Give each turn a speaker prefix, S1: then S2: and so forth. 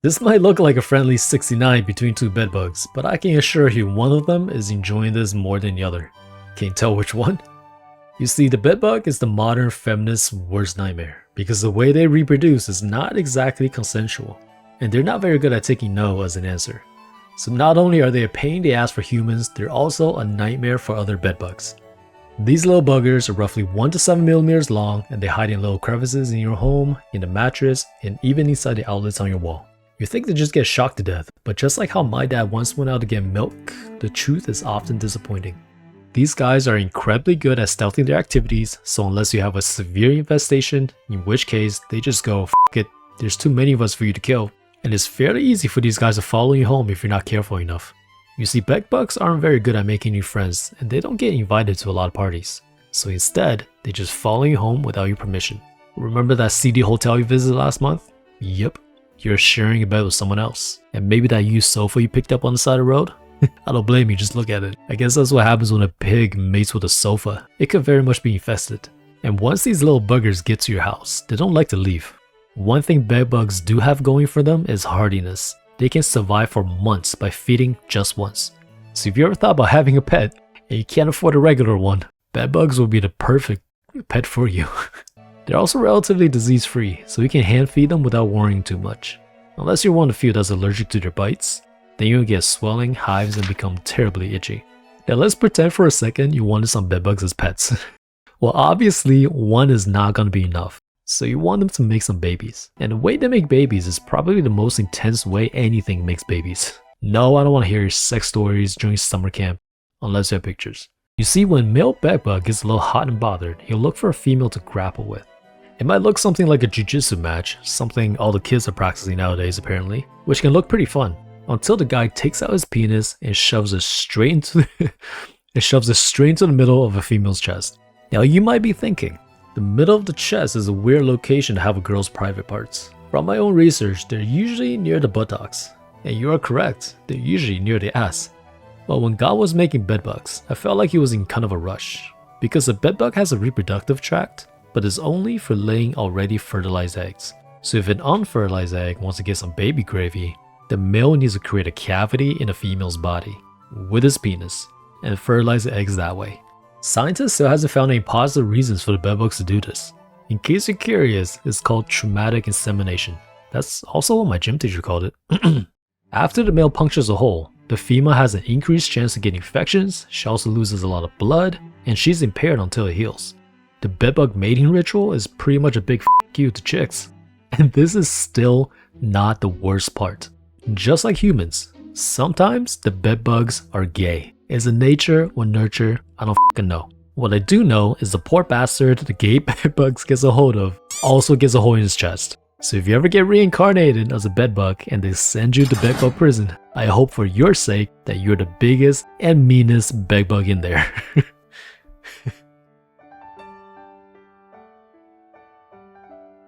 S1: This might look like a friendly 69 between two bedbugs, but I can assure you one of them is enjoying this more than the other. Can't tell which one? You see, the bedbug is the modern feminist's worst nightmare, because the way they reproduce is not exactly consensual, and they're not very good at taking no as an answer. So not only are they a pain in the ass for humans, they're also a nightmare for other bedbugs. These little buggers are roughly 1 to 7 millimeters long, and they hide in little crevices in your home, in the mattress, and even inside the outlets on your wall. You think they just get shocked to death, but just like how my dad once went out to get milk, the truth is often disappointing. These guys are incredibly good at stealthing their activities, so unless you have a severe infestation, in which case they just go, "F it, there's too many of us for you to kill." And it's fairly easy for these guys to follow you home if you're not careful enough. You see, bedbugs aren't very good at making new friends, and they don't get invited to a lot of parties. So instead, they just follow you home without your permission. Remember that CD hotel you visited last month? Yep, you're sharing a bed with someone else. And maybe that used sofa you picked up on the side of the road? I don't blame you, just look at it. I guess that's what happens when a pig mates with a sofa. It could very much be infested. And once these little buggers get to your house, they don't like to leave. One thing bedbugs do have going for them is hardiness. They can survive for months by feeding just once. So if you ever thought about having a pet, and you can't afford a regular one, bedbugs will be the perfect pet for you. They're also relatively disease free, so you can hand feed them without worrying too much. Unless you're one of the few that's allergic to their bites, then you'll get swelling, hives, and become terribly itchy. Now let's pretend for a second you wanted some bedbugs as pets. Well, obviously one is not going to be enough, so you want them to make some babies. And the way they make babies is probably the most intense way anything makes babies. No, I don't want to hear your sex stories during summer camp, unless you have pictures. You see, when male bedbug gets a little hot and bothered, he'll look for a female to grapple with. It might look something like a jiu-jitsu match, something all the kids are practicing nowadays apparently, which can look pretty fun. Until the guy takes out his penis and shoves it straight into the middle of a female's chest. Now you might be thinking, the middle of the chest is a weird location to have a girl's private parts. From my own research, they're usually near the buttocks. And you are correct, they're usually near the ass. Well, when God was making bedbugs, I felt like he was in kind of a rush. Because a bedbug has a reproductive tract, but is only for laying already fertilized eggs. So if an unfertilized egg wants to get some baby gravy, the male needs to create a cavity in a female's body with his penis and fertilize the eggs that way. Scientists still hasn't found any positive reasons for the bedbugs to do this. In case you're curious, it's called traumatic insemination. That's also what my gym teacher called it. After the male punctures a hole, the female has an increased chance of getting infections, she also loses a lot of blood, and she's impaired until it heals. The bedbug mating ritual is pretty much a big f*** you to chicks. And this is still not the worst part. Just like humans, sometimes the bedbugs are gay. Is it nature or nurture? I don't f***ing know. What I do know is the poor bastard the gay bedbugs gets a hold of also gets a hole in his chest. So if you ever get reincarnated as a bedbug and they send you to bedbug prison, I hope for your sake that you're the biggest and meanest bedbug in there.